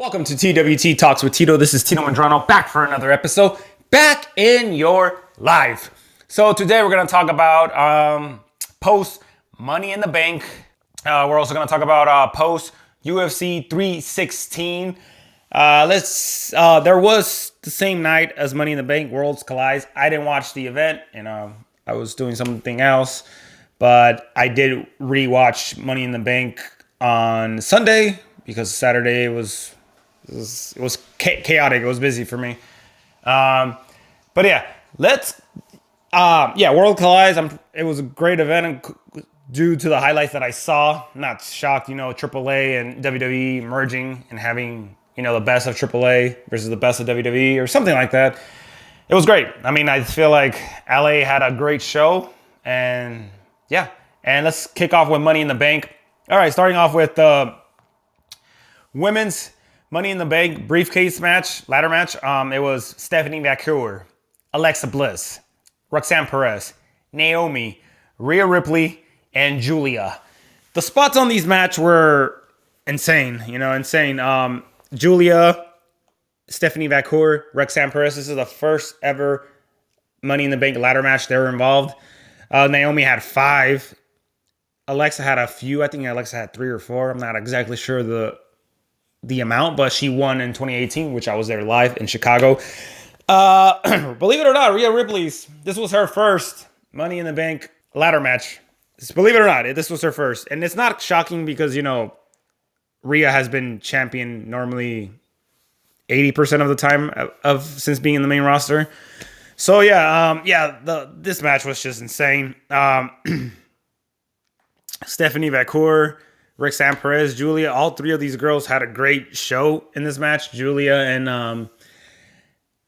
Welcome to TWT Talks with Tito. This is Tito Mandrano back for another episode, back in your life. So today we're going to talk about post Money in the Bank. We're also going to talk about post UFC 316. There was the same night as Money in the Bank, Worlds Collide. I didn't watch the event, I was doing something else, but I did rewatch Money in the Bank on Sunday because Saturday was chaotic. It was busy for me. But yeah, World Collide. It was a great event due to the highlights that I saw. Not shocked, AAA and WWE merging and having, the best of AAA versus the best of WWE or something like that. It was great. I feel like LA had a great show, and let's kick off with Money in the Bank. All right, starting off with the women's Money in the Bank briefcase match, ladder match. It was Stephanie McMahon, Alexa Bliss, Roxanne Perez, Naomi, Rhea Ripley, and Julia. The spots on these match were insane. Julia, Stephanie McMahon, Roxanne Perez. This is the first ever Money in the Bank ladder match they were involved. Naomi had 5. Alexa had a few. I think Alexa had 3 or 4. I'm not exactly sure the amount, but she won in 2018, which I was there live in Chicago. Believe it or not, Rhea Ripley's, this was her first Money in the Bank ladder match. Believe it or not, this was her first. And it's not shocking because, Rhea has been champion normally 80% of the time since being in the main roster. So this match was just insane. Stephanie McMahon, Roxanne Perez, Julia, all 3 of these girls had a great show in this match. Julia and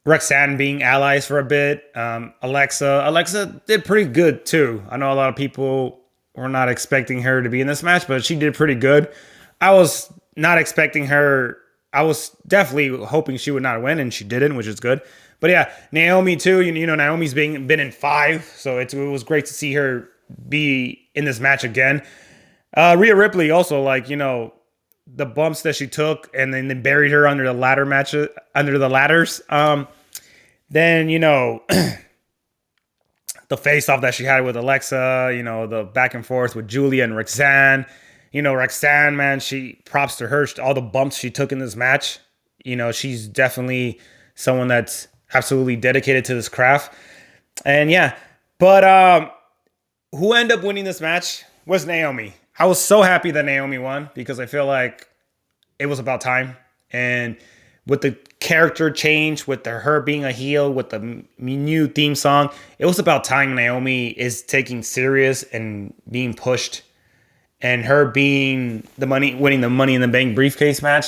Roxanne being allies for a bit. Alexa did pretty good too. I know a lot of people were not expecting her to be in this match, but she did pretty good. I was not expecting her. I was definitely hoping she would not win, and she didn't, which is good. But yeah, Naomi too. Naomi's been in 5, so it was great to see her be in this match again. Rhea Ripley also, the bumps that she took and then they buried her under the ladders. Then, the face-off that she had with Alexa, the back and forth with Julia and Roxanne. Roxanne, man, props to her. All the bumps she took in this match. She's definitely someone that's absolutely dedicated to this craft. And but who ended up winning this match was Naomi. I was so happy that Naomi won because I feel like it was about time. And with the character change, with her being a heel, with the new theme song, it was about time Naomi is taking serious and being pushed. And her winning the Money in the Bank briefcase match.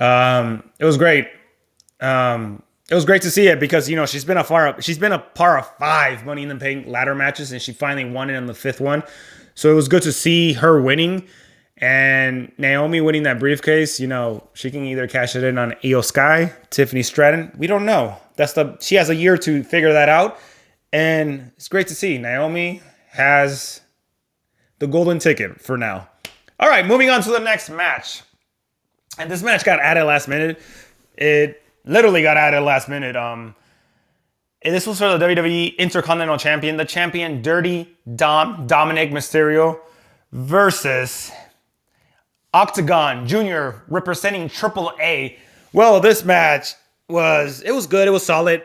It was great. It was great to see it because she's been a par of 5 Money in the Bank ladder matches, and she finally won it in the 5th one. So it was good to see her winning, and Naomi winning that briefcase. She can either cash it in on Io Sky, Tiffany Stratton. We don't know. She has a year to figure that out, and it's great to see Naomi has the golden ticket for now. All right, moving on to the next match, and this match got added last minute. It literally got added last minute. And this was for the WWE Intercontinental Champion, the champion Dirty Dominic Mysterio versus Octagon Jr. representing AAA. Well, this match was good. It was solid.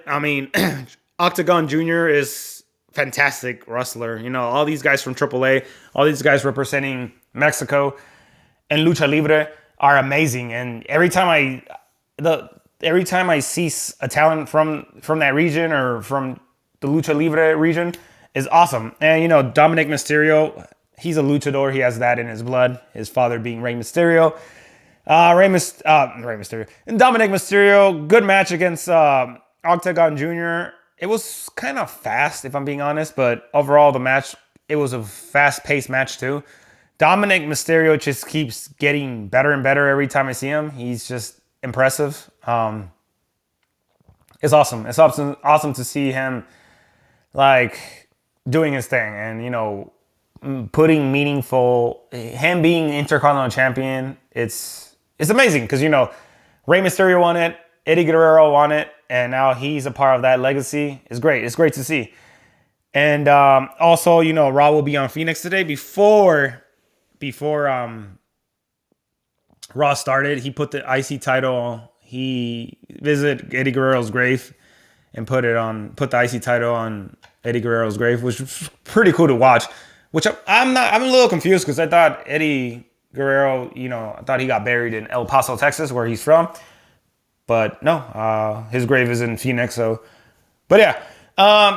Octagon Jr. is fantastic wrestler. All these guys from AAA, all these guys representing Mexico and Lucha Libre are amazing. And every time I see a talent from that region or from the Lucha Libre region is awesome. And, Dominic Mysterio, he's a luchador. He has that in his blood. His father being Rey Mysterio. Rey Mysterio. And Dominic Mysterio, good match against Octagon Jr. It was kind of fast, if I'm being honest. But overall, the match, it was a fast-paced match, too. Dominic Mysterio just keeps getting better and better every time I see him. He's just impressive. It's awesome. It's awesome to see him doing his thing and him being Intercontinental Champion. It's amazing because Rey Mysterio won it. Eddie Guerrero won it. And now he's a part of that legacy. It's great. It's great to see. And also, Raw will be on Phoenix today. Before Raw started, he put the IC title. He visited Eddie Guerrero's grave and put the IC title on Eddie Guerrero's grave, which was pretty cool to watch. Which I'm a little confused because I thought Eddie Guerrero, I thought he got buried in El Paso, Texas, where he's from. But no, his grave is in Phoenix. But yeah,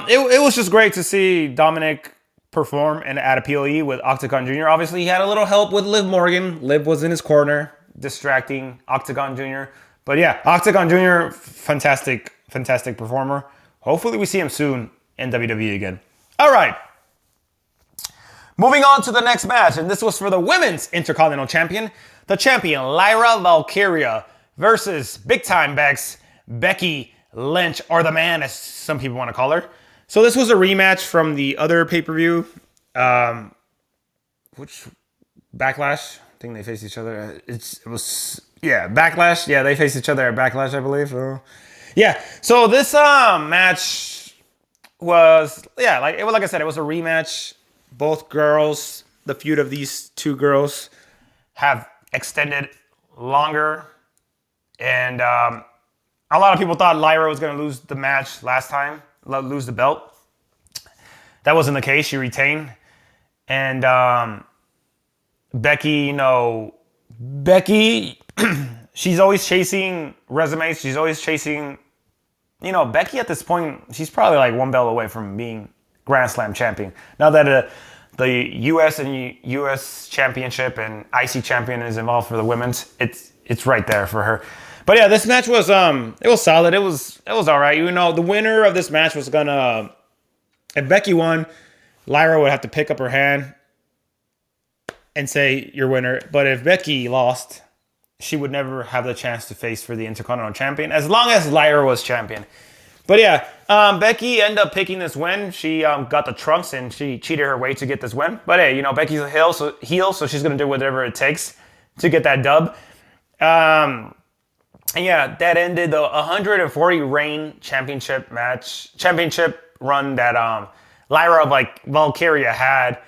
it was just great to see Dominic perform and at a PLE with Octagon Jr. Obviously, he had a little help with Liv Morgan. Liv was in his corner, distracting Octagon Jr. But yeah, Octagon Jr., fantastic performer. Hopefully we see him soon in WWE again. All right. Moving on to the next match, and this was for the Women's Intercontinental Champion. The champion, Lyra Valkyria, versus Big Time Bex, Becky Lynch, or the Man, as some people want to call her. So this was a rematch from the other pay-per-view, which Backlash. I think they faced each other. Backlash. Yeah, they faced each other at Backlash, I believe. So, yeah. So this match was, like I said, it was a rematch. Both girls, the feud of these two girls, have extended longer. And a lot of people thought Lyra was going to lose the match last time, lose the belt. That wasn't the case. She retained. And Becky, she's always chasing resumes. She's always chasing, Becky at this point, she's probably like one belt away from being Grand Slam champion. Now that the US and US championship and IC champion is involved for the women's, it's right there for her. But yeah, this match was it was solid. It was all right. The winner of this match was gonna, if Becky won, Lyra would have to pick up her hand and say you're winner. But if Becky lost, she would never have the chance to face for the Intercontinental Champion as long as Lyra was champion. But yeah, Becky ended up picking this win. She got the trumps and she cheated her way to get this win. But hey, Becky's a heel, so she's going to do whatever it takes to get that dub. And yeah, that ended the 140 reign championship run that Lyra Valkyria had.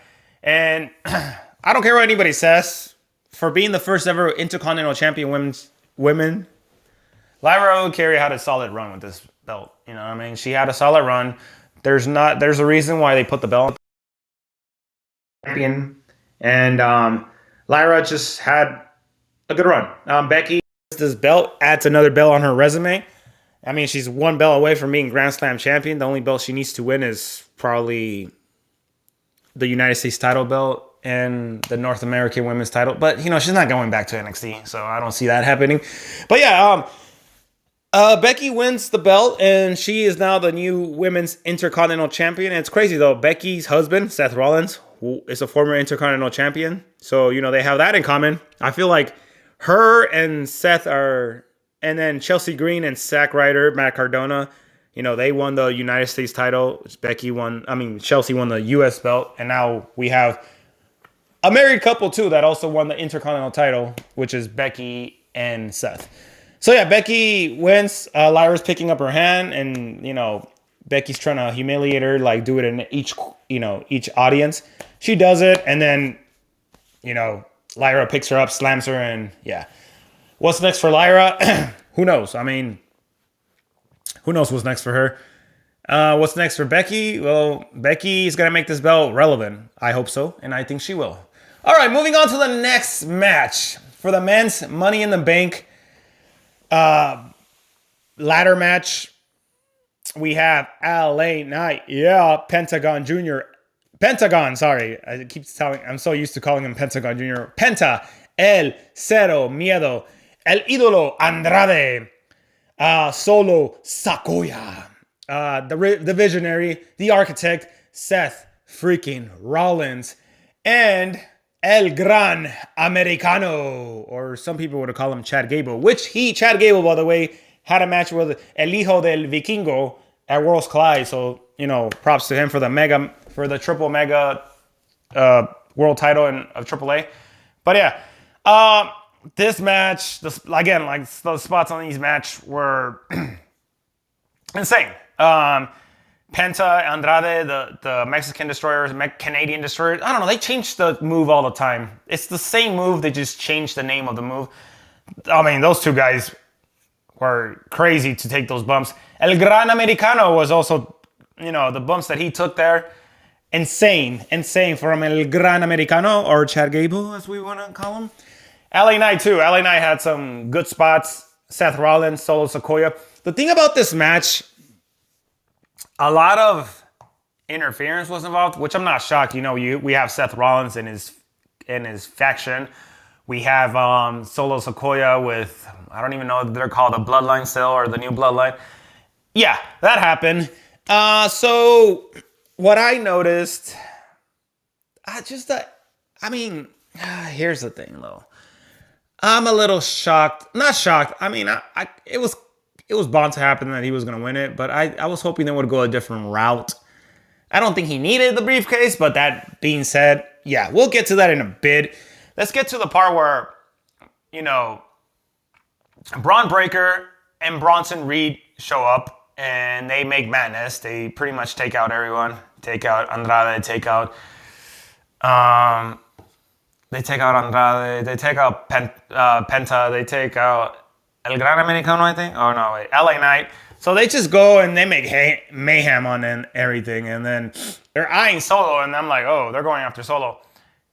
And I don't care what anybody says, for being the first ever Intercontinental Champion women, Lyra Valkyria had a solid run with this belt. You know what I mean? She had a solid run. There's a reason why they put the belt champion. And Lyra just had a good run. Becky, this belt adds another belt on her resume. I mean, she's one belt away from being Grand Slam champion. The only belt she needs to win is probably the United States title belt and the North American women's title. But, she's not going back to NXT, so I don't see that happening. But yeah, Becky wins the belt, and she is now the new Women's Intercontinental Champion. And it's crazy, though. Becky's husband, Seth Rollins, who is a former Intercontinental Champion. So, they have that in common. I feel like her and Seth are... And then Chelsea Green and Zack Ryder, Matt Cardona, they won the United States title. Chelsea won the U.S. belt. And now we have a married couple, too, that also won the Intercontinental title, which is Becky and Seth. So, yeah, Becky wins. Lyra's picking up her hand, and, Becky's trying to humiliate her, do it in each audience. She does it, and then, Lyra picks her up, slams her, and, yeah. What's next for Lyra? Who knows? I mean, who knows what's next for her? What's next for Becky? Well, Becky's going to make this belt relevant. I hope so, and I think she will. All right, moving on to the next match. For the men's Money in the Bank ladder match, we have LA Knight. Yeah, Pentagon Jr. Pentagon, sorry. I'm so used to calling him Pentagon Jr. Penta, El Cero Miedo, El Ídolo Andrade, Solo Sikoa, the visionary, the architect, Seth freaking Rollins, and El Gran Americano, or some people would call him Chad Gable, Chad Gable, by the way, had a match with El Hijo del Vikingo at Worlds Collide. So, props to him for the triple mega world title of AAA. But yeah, This match, again, like the spots on these match were insane. Penta, Andrade, the Mexican destroyers, Canadian destroyers. I don't know. They change the move all the time. It's the same move. They just changed the name of the move. I mean, those two guys were crazy to take those bumps. El Gran Americano was also, the bumps that he took there. Insane from El Gran Americano, or Chad Gable, as we want to call him. LA Knight, too. LA Knight had some good spots. Seth Rollins, Solo Sikoa. The thing about this match, a lot of interference was involved, which I'm not shocked. We have Seth Rollins in his faction. We have Solo Sikoa with, I don't even know if they're called the Bloodline still or the New Bloodline. Yeah, that happened. So what I noticed, here's the thing though. I'm a little shocked. Not shocked. I mean, it was bound to happen that he was going to win it, but I was hoping they would go a different route. I don't think he needed the briefcase, but that being said, yeah, we'll get to that in a bit. Let's get to the part where, Braun Breaker and Bronson Reed show up and they make madness. They pretty much take out everyone. Take out Andrade, they take out Andrade, they take out Penta, they take out El Gran Americano, I think. Oh, no, wait. LA Knight. So they just go and they make mayhem on everything. And then they're eyeing Solo. And I'm like, oh, they're going after Solo.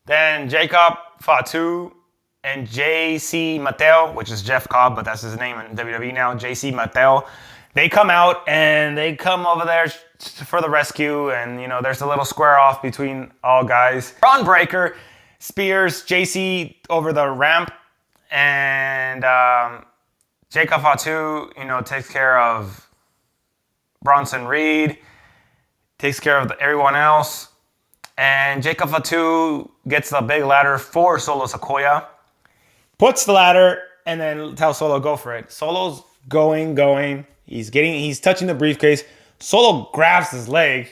Then Jacob Fatu and JC Mateo, which is Jeff Cobb, but that's his name in WWE now, JC Mateo. They come out and they come over there for the rescue. And, there's a little square off between all guys. Braun Breaker spears JC over the ramp, and Jacob Fatu, takes care of Bronson Reed, takes care of everyone else, and Jacob Fatu gets the big ladder for Solo Sikoa, puts the ladder, and then tells Solo go for it. Solo's going. He's touching the briefcase. Solo grabs his leg,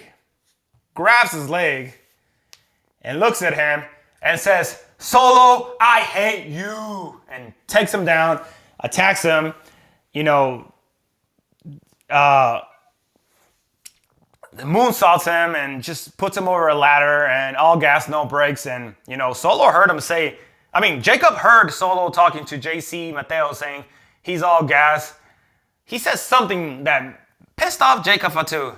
and looks at him. And says, Solo, I hate you. And takes him down, attacks him, moonsaults him and just puts him over a ladder and all gas, no brakes. And, Solo heard him say, Jacob heard Solo talking to JC Mateo saying he's all gas. He says something that pissed off Jacob Fatu.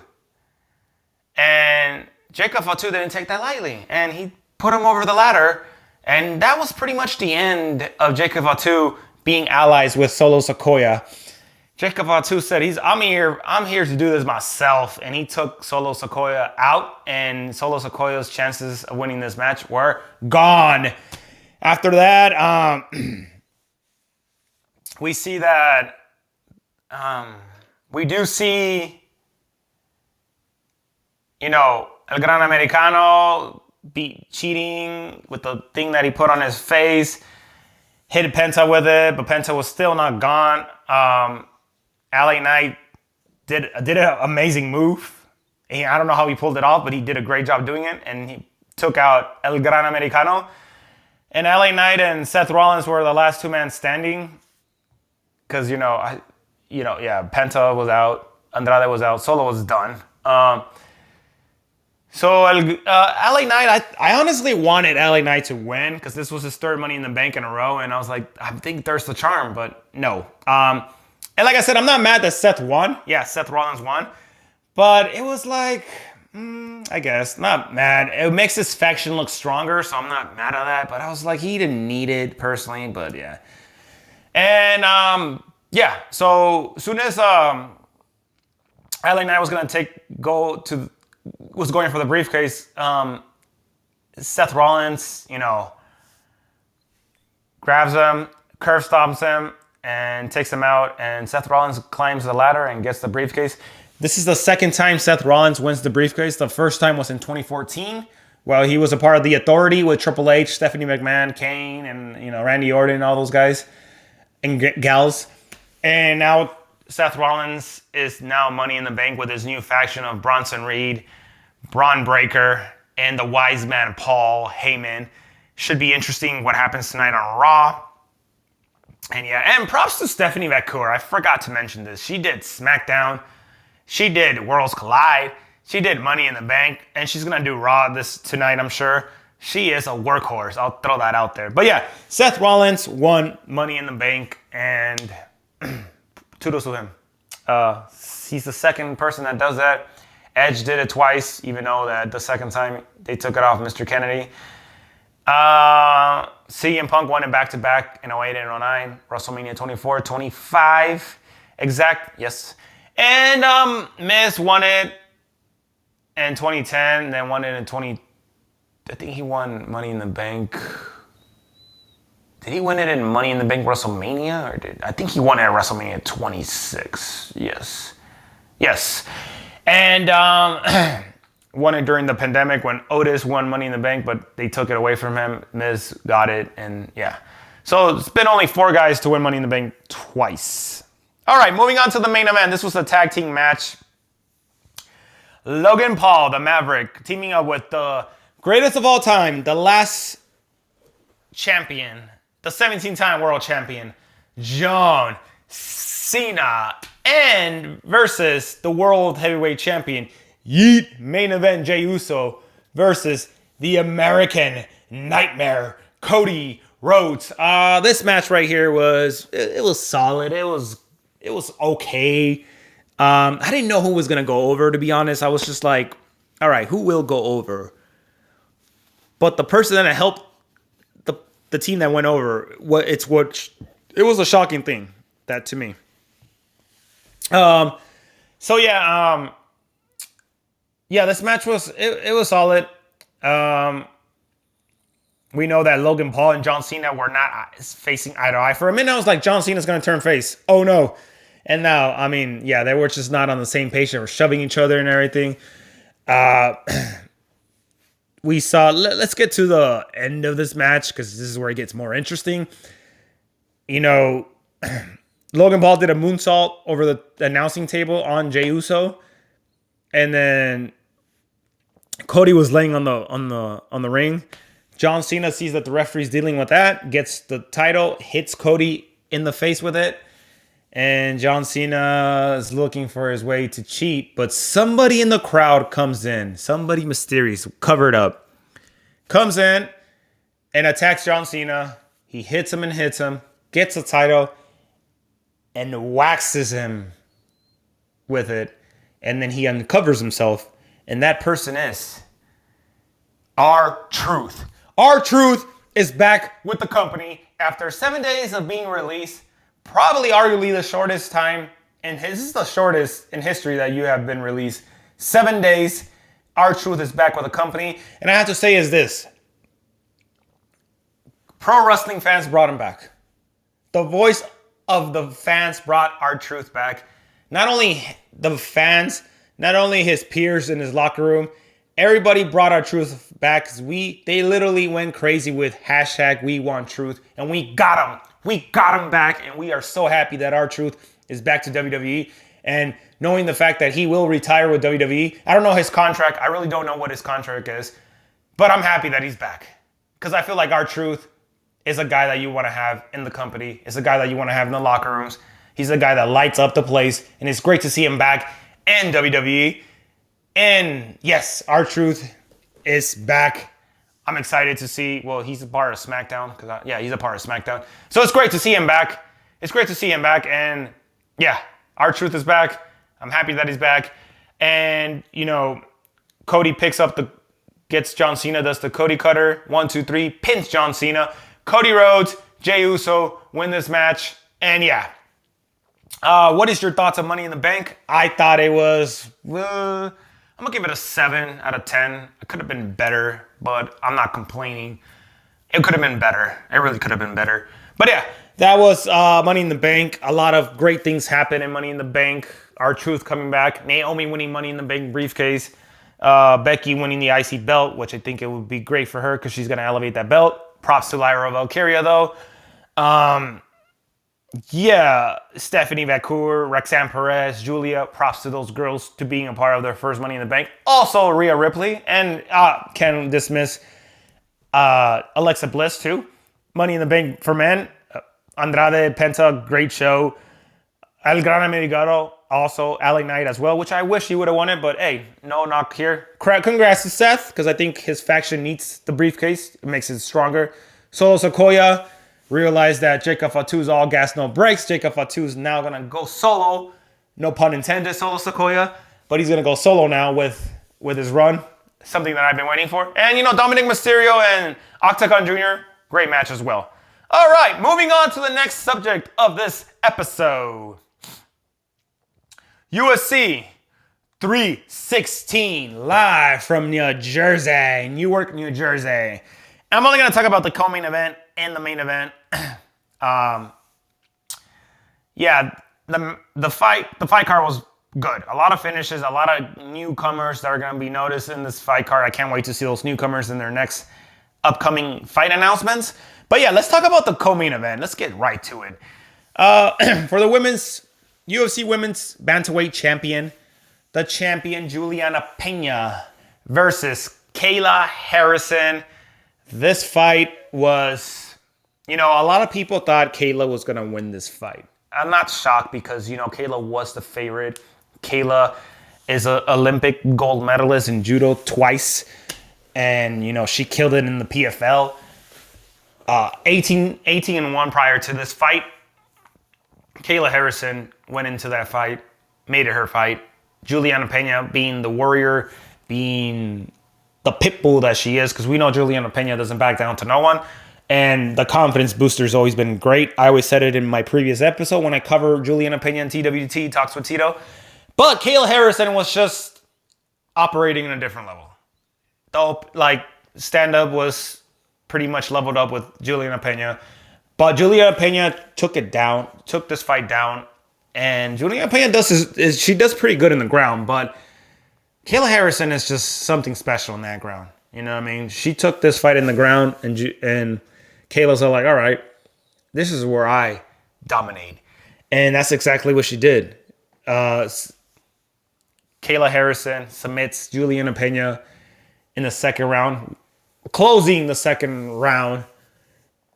And Jacob Fatu didn't take that lightly. And he put him over the ladder, and that was pretty much the end of Jacob Fatu being allies with Solo Sikoa. Jacob Fatu said, I'm here to do this myself, and he took Solo Sikoa out, and Solo Sikoa's chances of winning this match were gone. After that, we see that we do see, El Gran Americano beat cheating with the thing that he put on his face, hit Penta with it, but Penta was still not gone. LA Knight did an amazing move. I don't know how he pulled it off, but he did a great job doing it, and he took out El Gran Americano. And LA Knight and Seth Rollins were the last two men standing, because Penta was out, Andrade was out, Solo was done. So LA Knight, I honestly wanted LA Knight to win because this was his third Money in the Bank in a row, and I was like, I think there's the charm, but no. And like I said, I'm not mad that Seth won. Yeah, Seth Rollins won, but it was like, I guess, not mad. It makes his faction look stronger, so I'm not mad at that, but I was like, he didn't need it personally, but yeah. And so as soon as LA Knight was going going for the briefcase, Seth Rollins, grabs him, curve stomps him, and takes him out. And Seth Rollins climbs the ladder and gets the briefcase. This is the second time Seth Rollins wins the briefcase. The first time was in 2014. Well, he was a part of the Authority with Triple H, Stephanie McMahon, Kane, and Randy Orton, all those guys and gals. And now Seth Rollins is now Money in the Bank with his new faction of Bronson Reed, Braun Breaker, and the wise man Paul Heyman. Should be interesting what happens tonight on Raw. And yeah, and props to Stephanie McCool. I forgot to mention this. She did SmackDown. She did Worlds Collide. She did Money in the Bank. And she's going to do Raw this tonight, I'm sure. She is a workhorse. I'll throw that out there. But yeah, Seth Rollins won Money in the Bank. And kudos to him. He's the second person that does that. Edge did it twice, even though that the second time they took it off Mr. Kennedy. CM Punk won it back-to-back in 08 and 09. WrestleMania 24, 25. Exact, yes. And Miz won it in 2010, then won it in 20... I think he won Money in the Bank. Did he win it in Money in the Bank WrestleMania? I think he won it at WrestleMania 26. Yes. Yes. And won it during the pandemic when Otis won Money in the Bank, but they took it away from him. Miz got it, and yeah. So it's been only 4 guys to win Money in the Bank twice. All right, moving on to the main event. This was a tag team match. Logan Paul, the Maverick, teaming up with the greatest of all time, the last champion, the 17-time world champion, John Cena, and versus the world heavyweight champion, Yeet, main event Jey Uso versus the American Nightmare, Cody Rhodes. This match right here was solid. It was okay. I didn't know who was gonna go over, to be honest. I was just like, all right, who will go over? But the person that helped the team that went over, it was a shocking thing, that to me. So yeah, this match was solid. We know that Logan Paul and John Cena were not facing eye to eye. For a minute, I was like, John Cena's going to turn face. Oh, no. And now, I mean, yeah, they were just not on the same page. They were shoving each other and everything. We saw, let's get to the end of this match because this is where it gets more interesting. You know, Logan Paul did a moonsault over the announcing table on Jey Uso. And then Cody was laying on the ring. John Cena sees that the referee's dealing with that, gets the title, hits Cody in the face with it. And John Cena is looking for his way to cheat, but somebody in the crowd comes in. Somebody mysterious, covered up, comes in and attacks John Cena. He hits him, gets the title, and waxes him with it. And then he uncovers himself. And that person is R-Truth. R-Truth is back with the company after 7 days of being released. Probably arguably the shortest time. And this is the shortest in history that you have been released. 7 days. R-Truth is back with the company. And I have to say is this. Pro wrestling fans brought him back. The voice of the fans brought R-Truth back. Not only the fans, not only his peers in his locker room, everybody brought R-Truth back because they literally went crazy with hashtag We Want Truth, and we got him. We got him back, and we are so happy that R-Truth is back to WWE. And knowing the fact that he will retire with WWE, I don't know his contract. I really don't know what his contract is, but I'm happy that he's back because I feel like R-Truth is a guy that you want to have in the company. It's a guy that you want to have in the locker rooms. He's a guy that lights up the place, and it's great to see him back in WWE. And yes, R-Truth is back. I'm excited to see, well, he's a part of SmackDown. He's a part of SmackDown. So it's great to see him back. And yeah, R-Truth is back. I'm happy that he's back. And, you know, Cody gets John Cena, does the Cody Cutter. 1, 2, 3, pins John Cena. Cody Rhodes, Jey Uso win this match. And yeah. What is your thoughts on Money in the Bank? I thought it was, I'm going to give it a 7 out of 10. It could have been better, but I'm not complaining. It could have been better. It really could have been better. But yeah, that was Money in the Bank. A lot of great things happened in Money in the Bank. R-Truth coming back. Naomi winning Money in the Bank briefcase. Becky winning the IC belt, which I think it would be great for her because she's going to elevate that belt. Props to Lyra Valkyria, though. Yeah, Stephanie McCool, Roxanne Perez, Julia, props to those girls to being a part of their first Money in the Bank. Also, Rhea Ripley, and can't dismiss Alexa Bliss, too. Money in the Bank for men. Andrade, Penta, great show. El Gran Americano, also LA Knight as well, which I wish he would have won it, but hey, no knock here. Congrats to Seth, because I think his faction needs the briefcase. It makes it stronger. Solo Sequoia realized that Jacob Fatu's all gas, no brakes. Jacob Fatu is now going to go solo. No pun intended, Solo Sequoia. But he's going to go solo now with his run. Something that I've been waiting for. And, Dominic Mysterio and Octagon Jr., great match as well. All right, moving on to the next subject of this episode. UFC 316, live from New Jersey, Newark, New Jersey. I'm only going to talk about the co-main event and the main event. The fight card was good. A lot of finishes, a lot of newcomers that are going to be noticed in this fight card. I can't wait to see those newcomers in their next upcoming fight announcements. But yeah, let's talk about the co-main event. Let's get right to it. For the UFC Women's Bantamweight Champion, the champion Juliana Pena versus Kayla Harrison. This fight was, a lot of people thought Kayla was going to win this fight. I'm not shocked because, Kayla was the favorite. Kayla is an Olympic gold medalist in judo twice. And, she killed it in the PFL. 18-1 prior to this fight. Kayla Harrison went into that fight, made it her fight. Juliana Pena being the warrior, being the pit bull that she is, because we know Juliana Pena doesn't back down to no one. And the confidence booster's always been great. I always said it in my previous episode when I covered Juliana Pena and TWT, Talks with Tito. But Kayla Harrison was just operating in a different level. Stand-up was pretty much leveled up with Juliana Pena. But Juliana Pena took this fight down. And Juliana Pena she does pretty good in the ground. But Kayla Harrison is just something special in that ground. You know what I mean? She took this fight in the ground, and Kayla's like, all right, this is where I dominate. And that's exactly what she did. Kayla Harrison submits Juliana Pena in the second round, closing the second round.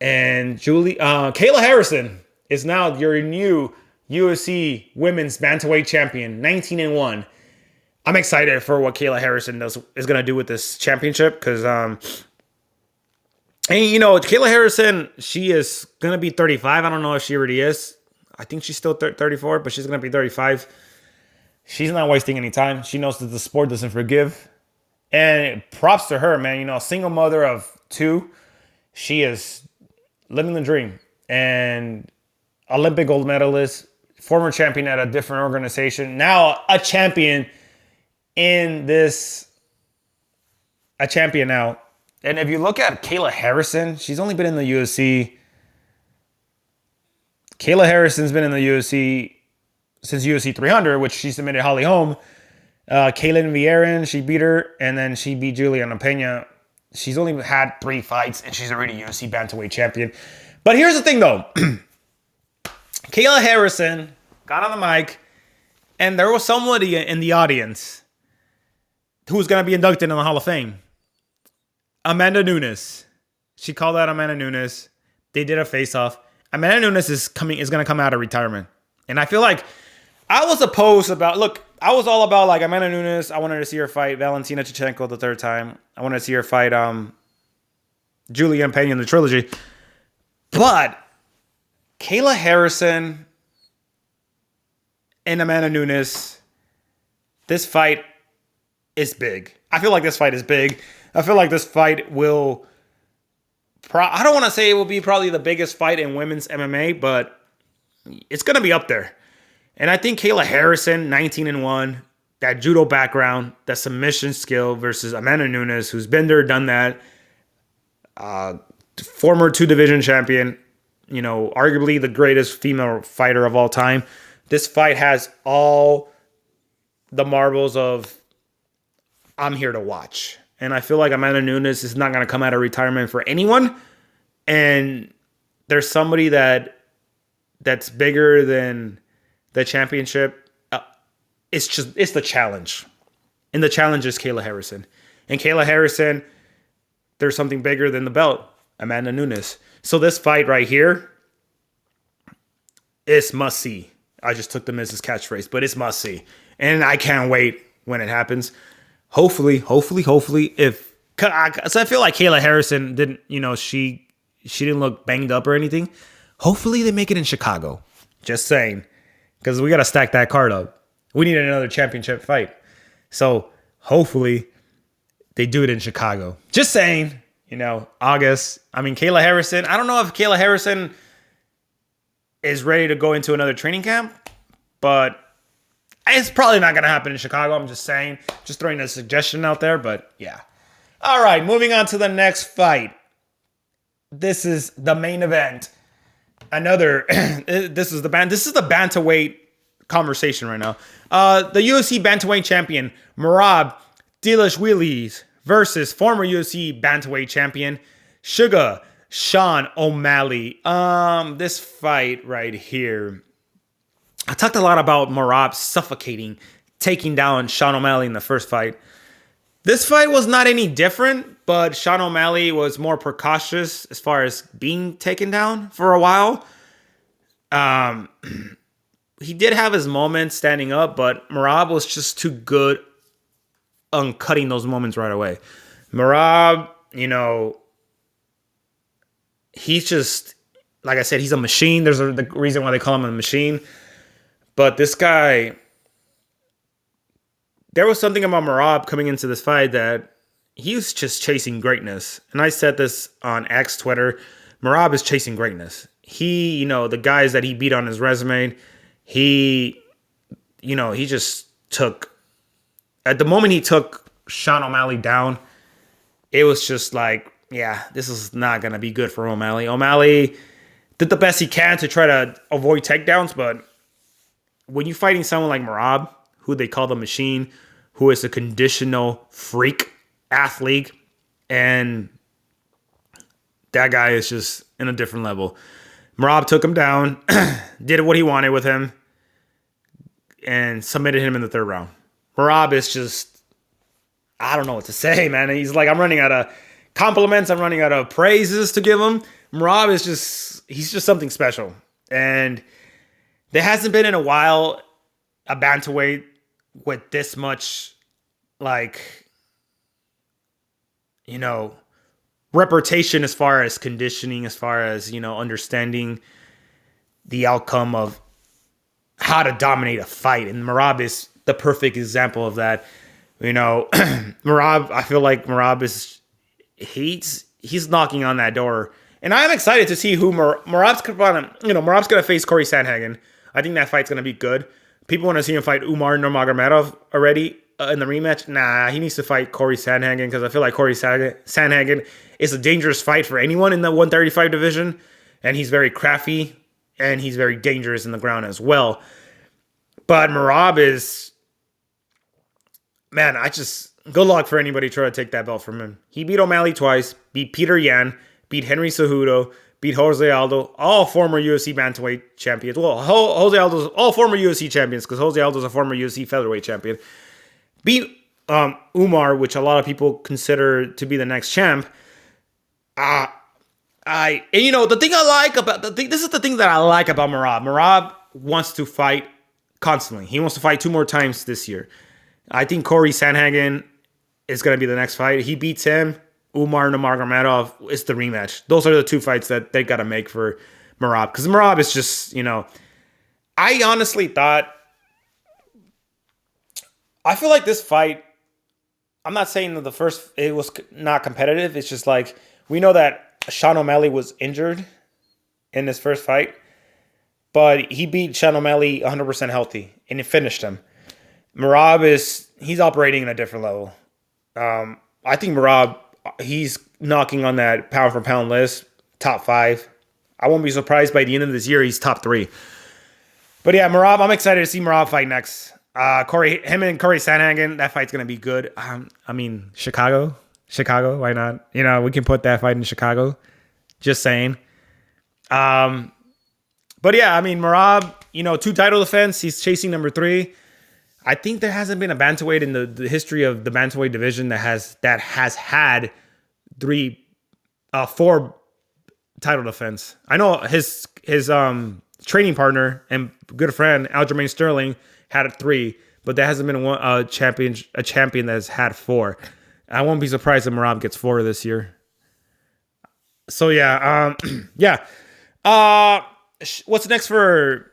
And Kayla Harrison is now your new UFC Women's Bantamweight Champion, 19-1. I'm excited for what Kayla Harrison is going to do with this championship because, Kayla Harrison, she is going to be 35. I don't know if she already is. I think she's still 34, but she's going to be 35. She's not wasting any time. She knows that the sport doesn't forgive. And props to her, man. A single mother of 2. She is living the dream. And Olympic gold medalist, former champion at a different organization, now a champion a champion now. And if you look at Kayla Harrison, she's only been in the UFC. Kayla Harrison's been in the UFC since UFC 300, which she submitted Holly Holm. Kaylin Vieira, she beat her, and then she beat Juliana Pena. She's only had 3 fights, and she's already UFC Bantamweight champion. But here's the thing, though. Kayla Harrison got on the mic, and there was somebody in the audience who's going to be inducted in the Hall of Fame. Amanda Nunes. She called out Amanda Nunes. They did a face-off. Amanda Nunes is going to come out of retirement. And I feel like I was I was all about Amanda Nunes. I wanted to see her fight Valentina Shevchenko the third time. I wanted to see her fight Juliana Pena in the trilogy. But Kayla Harrison and Amanda Nunes, this fight is big. I feel like this fight is big. I feel like this fight will... I don't want to say it will be probably the biggest fight in women's MMA, but it's going to be up there. And I think Kayla Harrison, 19-1, that judo background, that submission skill versus Amanda Nunes, who's been there, done that. Former 2-division champion, arguably the greatest female fighter of all time. This fight has all the marbles of I'm here to watch. And I feel like Amanda Nunes is not going to come out of retirement for anyone. And there's somebody that's bigger than the championship. It's the challenge. And the challenge is Kayla Harrison. And Kayla Harrison, there's something bigger than the belt. Amanda Nunes. So this fight right here, It's must see. I just took the Miz's catchphrase, but it's must see. And I can't wait when it happens. Hopefully, if, cause I feel like Kayla Harrison didn't, she didn't look banged up or anything. Hopefully they make it in Chicago. Just saying. Because we got to stack that card up. We need another championship fight. So hopefully they do it in Chicago. Just saying, August. I mean, Kayla Harrison. I don't know if Kayla Harrison is ready to go into another training camp, but it's probably not going to happen in Chicago. I'm just saying, just throwing a suggestion out there, but yeah. All right, moving on to the next fight. This is the main event. This is the bantamweight conversation right now. The UFC bantamweight champion Merab Dvalishvili versus former UFC bantamweight champion Sugar Sean O'Malley. This fight right here. I talked a lot about Merab suffocating, taking down Sean O'Malley in the first fight. This fight was not any different, but Sean O'Malley was more precautious as far as being taken down for a while. He did have his moments standing up, but Merab was just too good on cutting those moments right away. Merab, he's just, like I said, he's a machine. There's the reason why they call him a machine. But this guy, there was something about Merab coming into this fight that he was just chasing greatness. And I said this on X, Twitter. Merab is chasing greatness. He, the guys that he beat on his resume, he just took, at the moment he took Sean O'Malley down, it was just like, yeah, this is not going to be good for O'Malley. O'Malley did the best he can to try to avoid takedowns, but when you're fighting someone like Merab, who they call the machine, who is a conditional freak athlete, and that guy is just in a different level. Merab took him down, did what he wanted with him, and submitted him in the third round. Merab is just, I don't know what to say, man. He's like, I'm running out of compliments. I'm running out of praises to give him. Merab is he's just something special. And there hasn't been in a while a bantamweight with this much, reputation as far as conditioning, as far as, understanding the outcome of how to dominate a fight. And Merab is the perfect example of that. Merab, I feel like Merab is, he's knocking on that door. And I'm excited to see who Merab's going to face Corey Sandhagen. I think that fight's going to be good. People want to see him fight Umar Nurmagomedov already in the rematch. Nah, he needs to fight Corey Sandhagen because I feel like Corey Sandhagen is a dangerous fight for anyone in the 135 division. And he's very crafty and he's very dangerous in the ground as well. But Merab is, man, good luck for anybody trying to take that belt from him. He beat O'Malley twice, beat Peter Yan, beat Henry Cejudo, beat Jose Aldo, all former UFC bantamweight champions. Well, Jose Aldo's all former UFC champions because Jose Aldo's a former UFC featherweight champion. Beat Umar, which a lot of people consider to be the next champ. The thing I like about this is the thing that I like about Merab. Merab wants to fight constantly. He wants to fight 2 more times this year. I think Corey Sandhagen is going to be the next fight. He beats him. Umar Nurmagomedov is the rematch. Those are the 2 fights that they got to make for Merab. Because Merab is just, I honestly thought, I feel like this fight, I'm not saying that the first, it was not competitive. It's just like, we know that Sean O'Malley was injured in his first fight. But he beat Sean O'Malley 100% healthy. And it finished him. Merab he's operating in a different level. I think Merab, he's knocking on that pound for pound list, top 5. I won't be surprised by the end of this year, he's top 3. But yeah, Merab, I'm excited to see Merab fight next. Him and Corey Sandhagen, that fight's going to be good. Chicago, why not? We can put that fight in Chicago. Just saying. But yeah, Merab, 2 title defense. He's chasing number 3. I think there hasn't been a bantamweight in the history of the bantamweight division that has had 4 title defense. I know his training partner and good friend, Aljamain Sterling, had 3, but there hasn't been a champion that has had 4. I won't be surprised if Merab gets 4 this year. So yeah, yeah. What's next for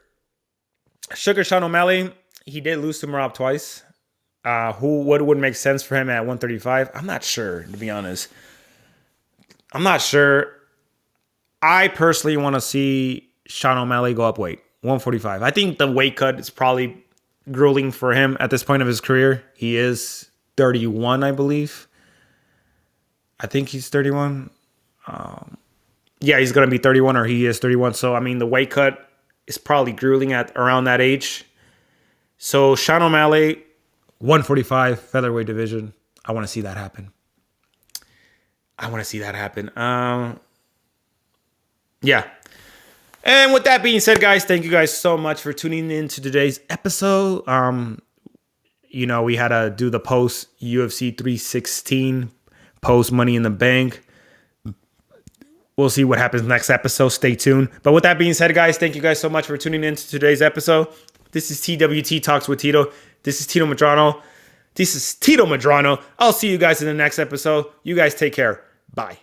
Sugar Sean O'Malley? He did lose to Merab twice. What would make sense for him at 135? I'm not sure, to be honest. I'm not sure. I personally want to see Sean O'Malley go up weight, 145. I think the weight cut is probably grueling for him at this point of his career. He is 31, I believe. I think he's 31. Yeah, he's going to be 31, or he is 31. So, I mean, the weight cut is probably grueling at around that age. So, Sean O'Malley, 145, featherweight division. I want to see that happen. Yeah. And with that being said, guys, thank you guys so much for tuning in to today's episode. We had to do the post UFC 316, post Money in the Bank. We'll see what happens next episode. Stay tuned. But with that being said, guys, thank you guys so much for tuning in to today's episode. This is TWT Talks with Tito. This is Tito Madrano. I'll see you guys in the next episode. You guys take care. Bye.